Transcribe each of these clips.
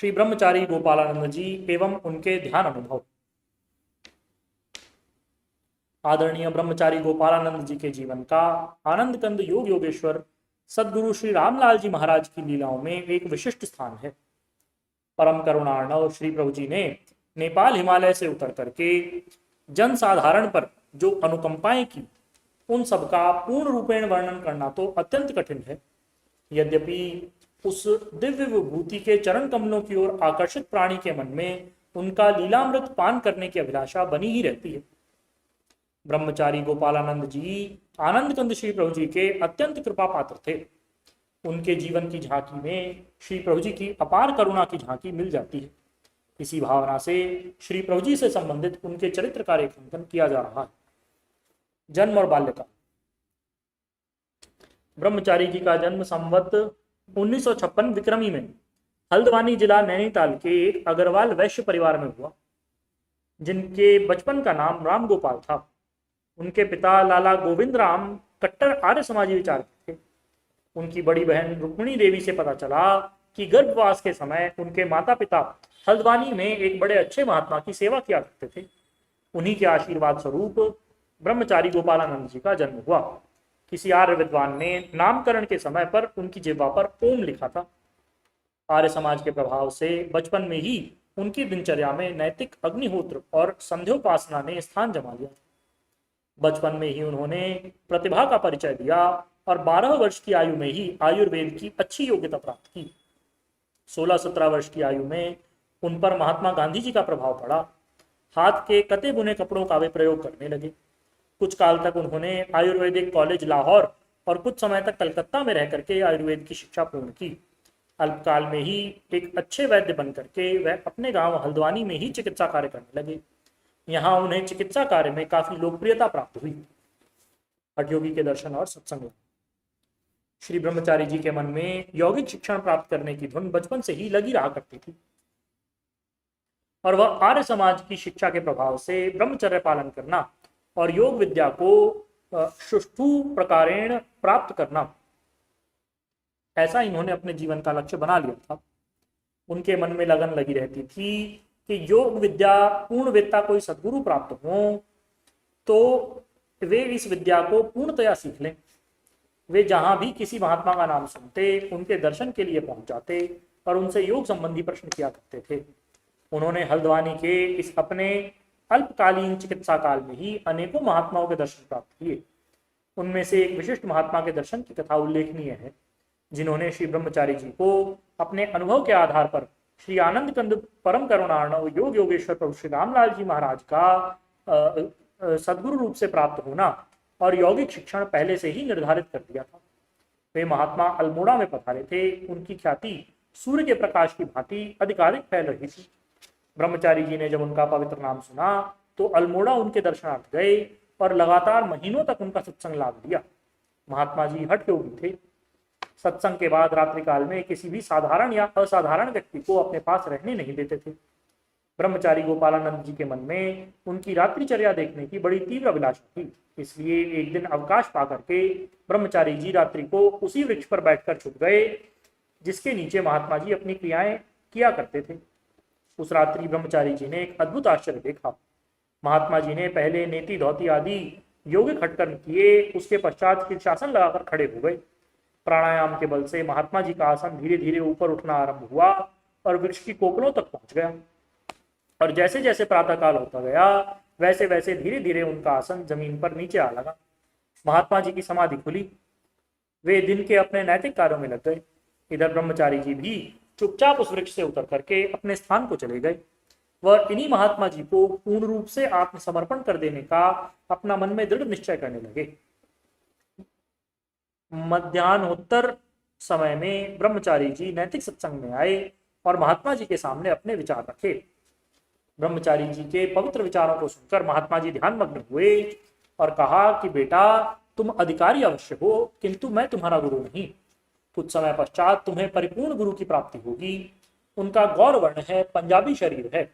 श्री ब्रह्मचारी गोपालानंद जी एवं उनके ध्यान अनुभव। आदरणीय ब्रह्मचारी गोपालानंद जी के जीवन का आनंद कंद योग योगेश्वर सदगुरु श्री रामलाल जी महाराज की लीलाओं में एक विशिष्ट स्थान है। परम करुणार्णव श्री प्रभु जी ने नेपाल हिमालय से उतर करके जन साधारण पर जो अनुकंपाएं की, उन सबका पूर्ण रूपेण वर्णन करना तो अत्यंत कठिन है। यद्यपि उस दिव्य विभूति के चरण कमलों की ओर आकर्षित प्राणी के मन में उनका लीलामृत पान करने की अभिलाषा बनी ही रहती है। ब्रह्मचारी गोपालानंद जी आनंद कंद श्री प्रभु जी के अत्यंत कृपा पात्र थे। उनके जीवन की झांकी में श्री प्रभु जी की अपार करुणा की झांकी मिल जाती है। इसी भावना से श्री प्रभु जी से संबंधित उनके चरित्र का रेखांकन किया जा रहा है। जन्म और बाल्यकाल। ब्रह्मचारी जी का जन्म संवत 1956 विक्रमी में हल्द्वानी जिला नैनीताल के एक अग्रवाल वैश्य परिवार में हुआ, जिनके बचपन का नाम राम गोपाल था। उनके पिता लाला गोविंद राम कट्टर आर्य समाजी विचार के थे। उनकी बड़ी बहन रुक्मिणी देवी से पता चला कि गर्भवास के समय उनके माता पिता हल्द्वानी में एक बड़े अच्छे महात्मा की सेवा किया करते थे। उन्हीं के आशीर्वाद स्वरूप ब्रह्मचारी गोपालानंद जी का जन्म हुआ। किसी आर्य विद्वान ने नामकरण के समय पर उनकी जिह्वा पर ओम लिखा था। आर्य समाज के प्रभाव से बचपन में ही उनकी दिनचर्या में नैतिक अग्निहोत्र और संध्योपासना ने स्थान जमा लिया। बचपन में ही उन्होंने प्रतिभा का परिचय दिया और 12 वर्ष की आयु में ही आयुर्वेद की अच्छी योग्यता प्राप्त की। 16-17 वर्ष की आयु में उन पर महात्मा गांधी जी का प्रभाव पड़ा। हाथ के कते बुने कपड़ों का वे प्रयोग करने लगे। कुछ काल तक उन्होंने आयुर्वेदिक कॉलेज लाहौर और कुछ समय तक कलकत्ता में रह करके आयुर्वेद की शिक्षा पूर्ण की। अल्पकाल में ही एक अच्छे वैद्य बन करके वह अपने गांव हल्द्वानी में ही चिकित्सा कार्य करने लगे। यहाँ उन्हें चिकित्सा कार्य में काफी लोकप्रियता प्राप्त हुई। हठयोगी के दर्शन और सत्संग। श्री ब्रह्मचारी जी के मन में यौगिक शिक्षण प्राप्त करने की धुन बचपन से ही लगी रहा करती थी और वह आर्य समाज की शिक्षा के प्रभाव से ब्रह्मचर्य पालन करना और योग विद्या को सुष्ठु प्रकारेण प्राप्त करना, ऐसा इन्होंने अपने जीवन का लक्ष्य बना लिया था। उनके मन में लगन लगी रहती थी कि योग विद्या पूर्ण वेत्ता कोई सद्गुरु प्राप्त हो तो वे इस विद्या को पूर्णतया सीख लें। वे जहां भी किसी महात्मा का नाम सुनते, उनके दर्शन के लिए पहुंच जाते और उनसे योग संबंधी प्रश्न किया करते थे। उन्होंने हल्द्वानी के इस अपने अल्पकालीन चिकित्सा काल में ही अनेकों महात्माओं के दर्शन प्राप्त किए। उनमें से एक विशिष्ट महात्मा के दर्शन की कथा उल्लेखनीय है, जिन्होंने श्री ब्रह्मचारी जी को अपने अनुभव के आधार पर श्री आनंद कंद परम करुणार्णव योग योगेश्वर प्रभु श्री रामलाल जी महाराज का सद्गुरु रूप से प्राप्त होना और यौगिक शिक्षण पहले से ही निर्धारित कर दिया था। वे महात्मा अल्मोड़ा में पधारे थे। उनकी ख्याति सूर्य के प्रकाश की भांति अधिकाधिक फैल रही थी। ब्रह्मचारी जी ने जब उनका पवित्र नाम सुना तो अल्मोड़ा उनके दर्शनार्थ गए और लगातार महीनों तक उनका सत्संग लाभ लिया। महात्मा जी हठ योगी थे। सत्संग के बाद रात्रि काल में किसी भी साधारण या असाधारण व्यक्ति को अपने पास रहने नहीं देते थे। ब्रह्मचारी गोपालानंद जी के मन में उनकी रात्रिचर्या देखने की बड़ी तीव्र अभिलाषा थी। इसलिए एक दिन अवकाश पाकर के ब्रह्मचारी जी रात्रि को उसी वृक्ष पर बैठकर छुप गए जिसके नीचे महात्मा जी अपनी क्रियाएं किया करते थे। उस रात्रि ब्रह्मचारी जी ने एक अद्भुत आश्चर्य देखा। महात्मा जी ने पहले नेति धोती आदि यौगिक हटकर्म किए, उसके पश्चात शीर्षासन लगाकर खड़े हो गए। प्राणायाम के बल से महात्मा जी का आसन धीरे धीरे ऊपर उठना आरंभ हुआ और वृक्ष की कोपलों तक पहुंच गया। और जैसे जैसे प्रातःकाल होता गया वैसे वैसे धीरे धीरे उनका आसन जमीन पर नीचे आ लगा। महात्मा जी की समाधि खुली। वे दिन के अपने नैतिक कार्यों में लग गए। इधर ब्रह्मचारी जी भी चुपचाप उस वृक्ष से उतर करके अपने स्थान को चले गए। वह इन्हीं महात्मा जी को पूर्ण रूप से आत्मसमर्पण कर देने का अपना मन में दृढ़ निश्चय करने लगे। मध्यान्होत्तर समय में ब्रह्मचारी जी नैतिक सत्संग में आए और महात्मा जी के सामने अपने विचार रखे। ब्रह्मचारी जी के पवित्र विचारों को सुनकर महात्मा जी ध्यानमग्न हुए और कहा कि बेटा, तुम अधिकारी अवश्य हो, किंतु मैं तुम्हारा गुरु नहीं। कुछ समय पश्चात तुम्हें परिपूर्ण गुरु की प्राप्ति होगी। उनका गौर वर्ण है, पंजाबी शरीर है।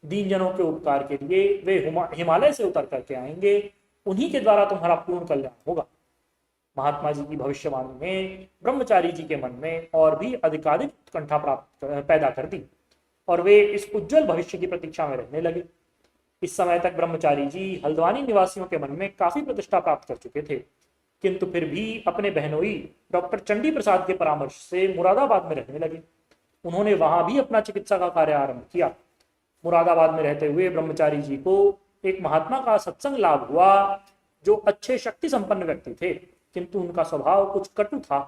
दीन जनों के उपकार के लिए वे हिमालय से उतर करके आएंगे। उन्हीं के द्वारा तुम्हारा पूर्ण कल्याण होगा। महात्मा जी की भविष्यवाणी ने ब्रह्मचारी जी के मन में और भी अधिकाधिक उत्कंठा प्राप्त पैदा कर दी। और वे इस उज्जवल भविष्य की प्रतीक्षा में रहने लगे। इस समय तक ब्रह्मचारी जी हल्द्वानी निवासियों के मन में काफी प्रतिष्ठा प्राप्त कर चुके थे, किंतु फिर भी अपने बहनोई डॉक्टर चंडी प्रसाद के परामर्श से मुरादाबाद में रहने लगे। उन्होंने वहां भी अपना चिकित्सा का कार्य आरंभ किया। मुरादाबाद में रहते हुए ब्रह्मचारी जी को एक महात्मा का सत्संग लाभ हुआ, जो अच्छे शक्ति संपन्न व्यक्ति थे, किंतु उनका स्वभाव कुछ कटु था।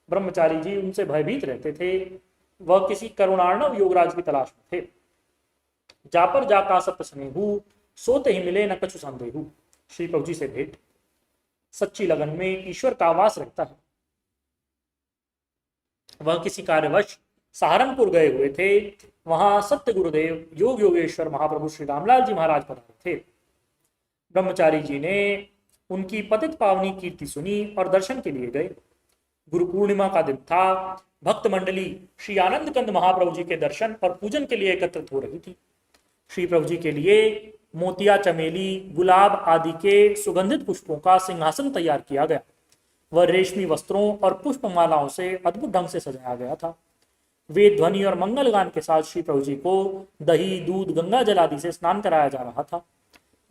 ब्रह्मचारी जी उनसे भयभीत रहते थे। वह किसी करुणार्णव योगराज की तलाश में थे। जा पर जा का सत स्नेहू, सोते ही मिले न कछु संदेहू। श्री प्रभु जी से भेंट। सच्ची लगन में ईश्वर का वास रहता है। वह किसी कार्यवश सहारनपुर गए हुए थे। वहां सत्य गुरुदेव योग योगेश्वर महाप्रभु श्री रामलाल जी महाराज पधारे थे। ब्रह्मचारी जी ने उनकी पतित पावनी कीर्ति सुनी और दर्शन के लिए गए। गुरु पूर्णिमा का दिन था। भक्त मंडली श्री आनंद कंद महाप्रभु जी के दर्शन और पूजन के लिए एकत्रित हो रही थी। श्री प्रभु जी के लिए मोतिया, चमेली, गुलाब आदि के सुगंधित पुष्पों का सिंहासन तैयार किया गया। वह रेशमी वस्त्रों और पुष्पमालाओं से अद्भुत ढंग से सजाया गया था। वे ध्वनि और मंगल गान के साथ श्री प्रभु जी को दही, दूध, गंगा जल आदि से स्नान कराया जा रहा था।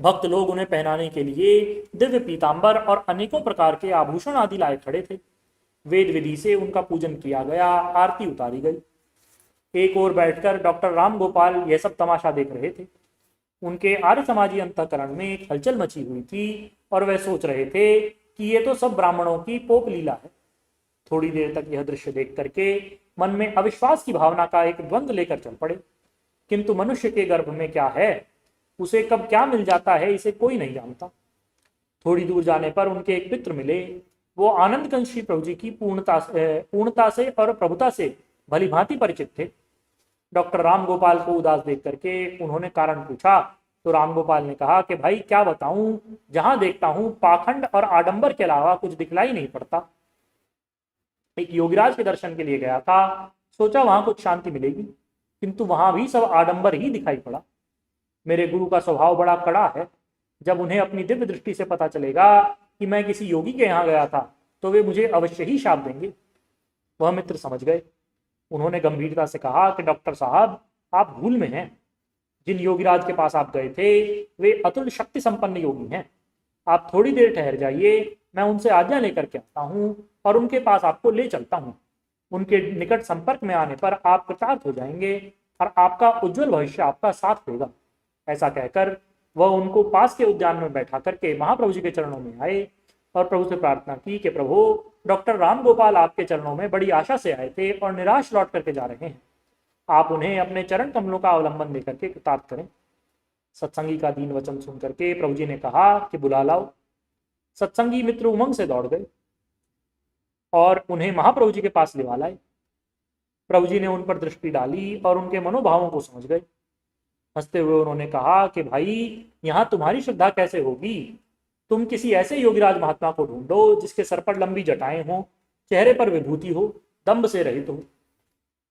भक्त लोग उन्हें पहनाने के लिए दिव्य पीतांबर और अनेकों प्रकार के आभूषण आदि लाए खड़े थे। वेद विधि से उनका पूजन किया गया, आरती उतारी गई। एक ओर बैठकर डॉक्टर राम गोपाल यह सब तमाशा देख रहे थे। उनके आर्य समाजी अंतःकरण में एक हलचल मची हुई थी और वह सोच रहे थे कि ये तो सब ब्राह्मणों की पोप लीला है। थोड़ी देर तक यह दृश्य देख करके मन में अविश्वास की भावना का एक द्वंद्व लेकर चल पड़े। किंतु मनुष्य के गर्भ में क्या है, उसे कब क्या मिल जाता है, इसे कोई नहीं जानता। थोड़ी दूर जाने पर उनके एक मित्र मिले। वो आनंद कंद श्री प्रभु जी की पूर्णता से और प्रभुता से भली भांति परिचित थे। डॉक्टर राम गोपाल को उदास देख करके उन्होंने कारण पूछा, तो राम गोपाल ने कहा कि भाई क्या बताऊं, जहां देखता हूं पाखंड और आडंबर के अलावा कुछ दिखलाई नहीं पड़ता। एक योगीराज के दर्शन के लिए गया था, सोचा वहां कुछ शांति मिलेगी, किंतु वहां भी सब आडंबर ही दिखाई पड़ा। मेरे गुरु का स्वभाव बड़ा कड़ा है। जब उन्हें अपनी दिव्य दृष्टि से पता चलेगा कि मैं किसी योगी के यहाँ गया था, तो वे मुझे अवश्य ही शाप देंगे। वह मित्र समझ गए। उन्होंने गंभीरता से कहा कि डॉक्टर साहब, आप भूल में हैं। जिन योगीराज के पास आप गए थे वे अतुल शक्ति संपन्न योगी हैं। आप थोड़ी देर ठहर जाइए, मैं उनसे आज्ञा लेकर के आता हूँ और उनके पास आपको ले चलता हूँ। उनके निकट संपर्क में आने पर आप कृतार्थ हो जाएंगे और आपका उज्जवल भविष्य आपका साथ देगा। ऐसा कहकर वह उनको पास के उद्यान में बैठा करके महाप्रभु जी के चरणों में आए और प्रभु से प्रार्थना की कि प्रभु, डॉक्टर राम गोपाल आपके चरणों में बड़ी आशा से आए थे और निराश लौट करके जा रहे हैं। आप उन्हें अपने चरण कमलों का अवलंबन देकर के कृतार्थ करें। सत्संगी का दीन वचन सुन करके प्रभु जी ने कहा कि बुला लाओ। सत्संगी मित्र उमंग से दौड़ गए और उन्हें महाप्रभु जी के पास ले लाए। प्रभु जी ने उन पर दृष्टि डाली और उनके मनोभावों को समझ गए। हंसते हुए उन्होंने कहा कि भाई, यहाँ तुम्हारी श्रद्धा कैसे होगी? तुम किसी ऐसे योगीराज महात्मा को ढूंढो जिसके सर पर लंबी जटाएं हो, चेहरे पर विभूति हो, दम्भ से रहित हो।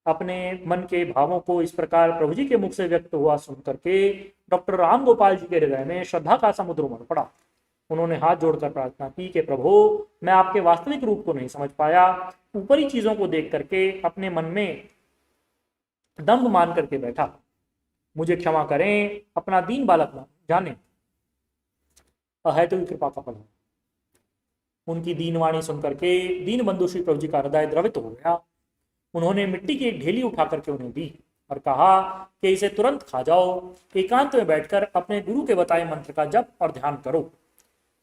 अपने मन के भावों को इस प्रकार प्रभु जी के मुख से व्यक्त हुआ सुन करके डॉक्टर राम गोपाल जी के हृदय में श्रद्धा का समुद्र उमड़ पड़ा। उन्होंने हाथ जोड़कर प्रार्थना की कि प्रभु, मैं आपके वास्तविक रूप को नहीं समझ पाया। ऊपरी चीजों को देख करके अपने मन में दम्भ मान करके बैठा। मुझे क्षमा करें, अपना दीन बालक जाने। अहेतु की कृपा का फल। उनकी दीनवाणी सुनकर के दीन बंधु श्री प्रभु जी का हृदय द्रवित हो गया। उन्होंने मिट्टी की एक ढेली उठा करके उन्हें दी और कहा कि इसे तुरंत खा जाओ। एकांत में बैठकर अपने गुरु के बताए मंत्र का जप और ध्यान करो।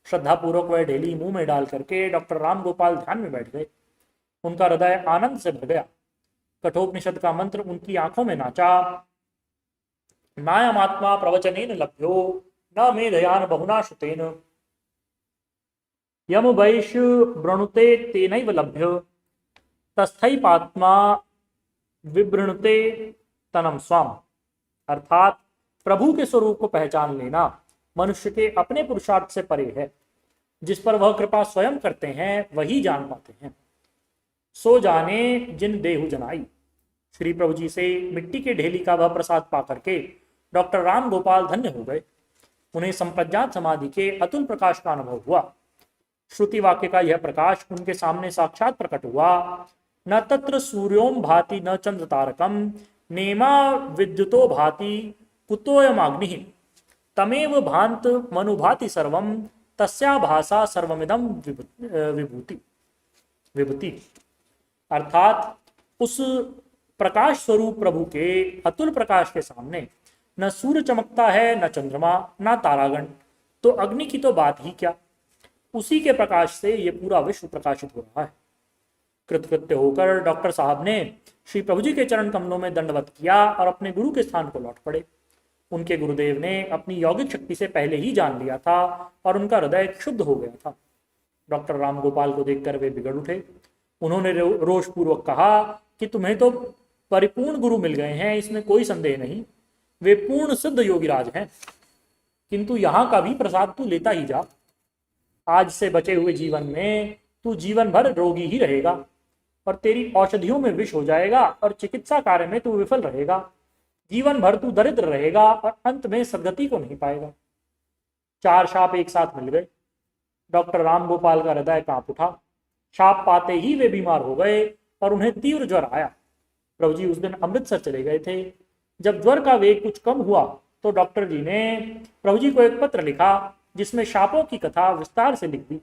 श्रद्धा पूर्वक वह ढेली मुंह में डाल करके डॉक्टर राम गोपाल ध्यान में बैठ गए। उनका हृदय आनंद से भर गया। कठोपनिषद का मंत्र उनकी आंखों में नाचा। नायमात्मा प्रवचनेन लभ्यो न मेधयान बहुना श्रुतेन यम वैश वृणुते तेनैव लभ्य तस्थैपात्मा विवृणुते तनम स्वाम। अर्थात प्रभु के स्वरूप को पहचान लेना मनुष्य के अपने पुरुषार्थ से परे है। जिस पर वह कृपा स्वयं करते हैं वही जान पाते हैं। सो जाने जिन देहु जनाई। श्री प्रभु जी से मिट्टी के ढेली का वह प्रसाद पा करके डॉक्टर राम गोपाल धन्य हो गए। उन्हें संप्रज्ञात समाधि के अतुल प्रकाश का अनुभव हुआ। श्रुति वाक्य का यह प्रकाश उनके सामने साक्षात प्रकट हुआ। न तत्र सूर्योम भाति न चंद्र तारकम नेमा विद्युतो भाति कुतोयमाग्निः तमेव भांत मनुभाति सर्वम तस्या भाषा सर्वमिदम विभूति विभूति। अर्थात उस प्रकाश स्वरूप प्रभु के अतुल प्रकाश के सामने न सूर्य चमकता है, न चंद्रमा, न तारागण, तो अग्नि की तो बात ही क्या। उसी के प्रकाश से ये पूरा विश्व प्रकाशित हो रहा है। कृतकृत्य होकर डॉक्टर साहब ने श्री प्रभु जी के चरण कमलों में दंडवत किया और अपने गुरु के स्थान को लौट पड़े। उनके गुरुदेव ने अपनी यौगिक शक्ति से पहले ही जान लिया था और उनका हृदय क्षुब्ध हो गया था। डॉक्टर राम गोपाल को देखकर वे बिगड़ उठे। उन्होंने रोषपूर्वक कहा कि तुम्हें तो परिपूर्ण गुरु मिल गए हैं, इसमें कोई संदेह नहीं, वे पूर्ण सिद्ध योगीराज हैं, किंतु यहाँ का भी प्रसाद तू लेता ही जा। आज से बचे हुए जीवन में तू जीवन भर रोगी ही रहेगा और तेरी औषधियों में विष हो जाएगा और चिकित्सा कार्य में तू विफल रहेगा। जीवन भर तू दरिद्र रहेगा और अंत में सदगति को नहीं पाएगा। 4 शाप एक साथ मिल गए। डॉक्टर राम गोपाल का हृदय कांप उठा। शाप पाते ही वे बीमार हो गए और उन्हें तीव्र ज्वर आया। प्रभु जी उस दिन अमृतसर चले गए थे। जब ज्वर का वेग कुछ कम हुआ तो डॉक्टर जी ने प्रभु जी को एक पत्र लिखा जिसमें शापों की कथा विस्तार से लिख दी।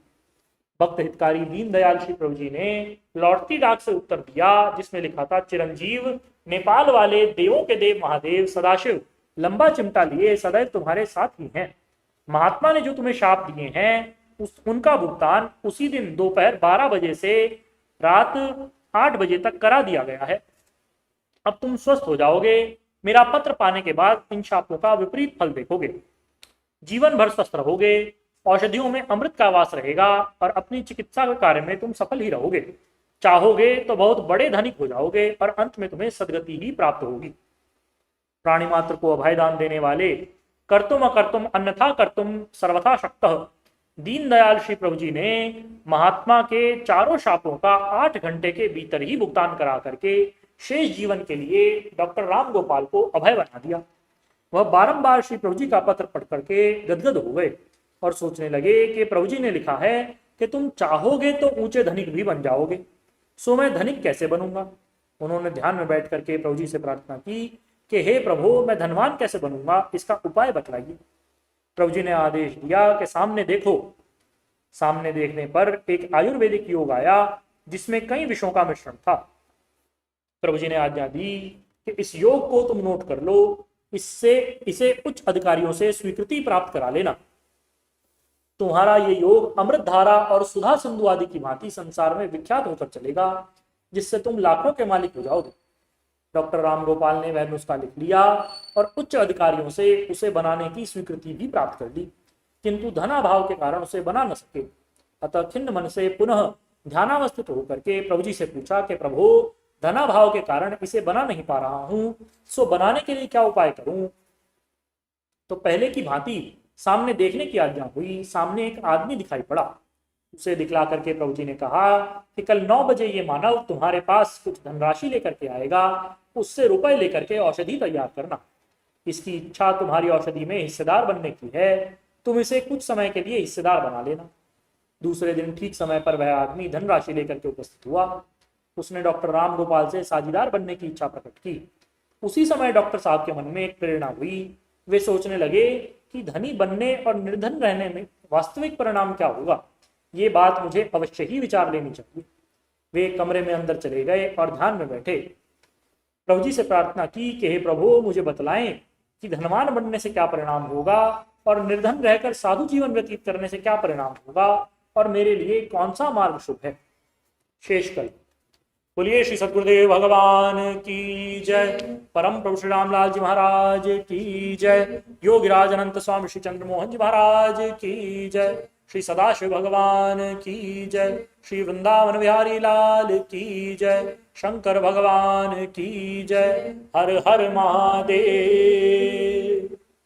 भक्त हितकारी दीनदयाल श्री प्रभु जी ने लौटती डाक से उत्तर दिया जिसमें लिखा था, चिरंजीव नेपाल वाले देवों के देव महादेव सदाशिव लंबा चिमटा लिए सदैव तुम्हारे साथ ही हैं। महात्मा ने जो तुम्हें शाप दिए हैं उनका भुगतान उसी दिन दोपहर 12 बजे से रात 8 बजे तक करा दिया गया है। अब तुम स्वस्थ हो जाओगे। मेरा पत्र पाने के बाद इन शापों का विपरीत फल देखोगे। जीवन भर स्वस्थ रहोगे, औषधियों में अमृत का वास रहेगा और अपनी चिकित्सा के कार्य में तुम सफल ही रहोगे। चाहोगे तो बहुत बड़े धनिक हो जाओगे और अंत में तुम्हें सदगति ही प्राप्त होगी। प्राणी मात्र को अभय दान देने वाले कर्तुम अकर्तुम अन्यथा कर्तुम सर्वथा शक्तः दीनदयाल श्री प्रभु जी ने महात्मा के चारों शापों का 8 घंटे के भीतर ही भुगतान करा करके शेष जीवन के लिए डॉक्टर राम गोपाल को अभय बना दिया। वह बारंबार श्री प्रभु जी का पत्र पढ़ करके गदगद हो गए और सोचने लगे कि प्रभु जी ने लिखा है कि तुम चाहोगे तो ऊंचे धनिक भी बन जाओगे, सो मैं धनिक कैसे बनूंगा। उन्होंने ध्यान में बैठ करके प्रभु जी से प्रार्थना की कि हे प्रभु, मैं धनवान कैसे बनूंगा, इसका उपाय बतलाइए। प्रभु जी ने आदेश दिया कि सामने देखो। सामने देखने पर एक आयुर्वेदिक योग आया जिसमें कई विषयों का मिश्रण था। प्रभु जी ने आज्ञा दी कि इस योग को तुम नोट कर लो, इसे उच्च अधिकारियों से स्वीकृति प्राप्त करा लेना। तुम्हारा ये योग अमृत धारा और सुधा सिंधु आदि की भांति संसार में विख्यात होकर चलेगा, जिससे तुम लाखों के मालिक हो जाओगे। डॉक्टर राम गोपाल ने वह नुस्खा लिख लिया और उच्च अधिकारियों से उसे बनाने की स्वीकृति भी प्राप्त कर ली, किंतु धनाभाव के कारण उसे बना न सके। अतः खिन्न मन से पुनः ध्यानावस्थित होकर के प्रभु जी से पूछा कि प्रभु, धनाभाव के कारण इसे बना नहीं पा रहा हूं, सो बनाने के लिए क्या उपाय करूं। तो पहले की भांति सामने देखने की आज्ञा हुई। सामने एक आदमी दिखाई पड़ा। उसे दिखला करके प्रभु जी ने कहा कि कल 9 बजे ये मानव तुम्हारे पास कुछ धनराशि लेकर के आएगा, उससे रुपए लेकर के औषधि तैयार करना। इसकी इच्छा तुम्हारी औषधि में हिस्सेदार बनने की है, तुम इसे कुछ समय के लिए हिस्सेदार बना लेना। दूसरे दिन ठीक समय पर वह आदमी धनराशि लेकर के उपस्थित हुआ। उसने डॉक्टर राम गोपाल से साझीदार बनने की इच्छा प्रकट की। उसी समय डॉक्टर साहब के मन में एक प्रेरणा हुई। वे सोचने लगे कि धनी बनने और निर्धन रहने में वास्तविक परिणाम क्या होगा, ये बात मुझे अवश्य ही विचार लेनी चाहिए। वे कमरे में अंदर चले गए और ध्यान में बैठे। प्रभु जी से प्रार्थना की कि हे प्रभु, मुझे बतलाएं कि धनवान बनने से क्या परिणाम होगा और निर्धन रहकर साधु जीवन व्यतीत करने से क्या परिणाम होगा और मेरे लिए कौन सा मार्ग शुभ है। शेषकल। बोलिए श्री सद्गुरुदेव भगवान की जय। परम प्रभु श्री रामलाल जी महाराज की जय। योगीराज अनंत स्वामी श्री चंद्रमोहन जी महाराज की जय। श्री सदाशिव भगवान की जय। श्री वृंदावन बिहारी लाल की जय। शंकर भगवान की जय। हर हर महादेव।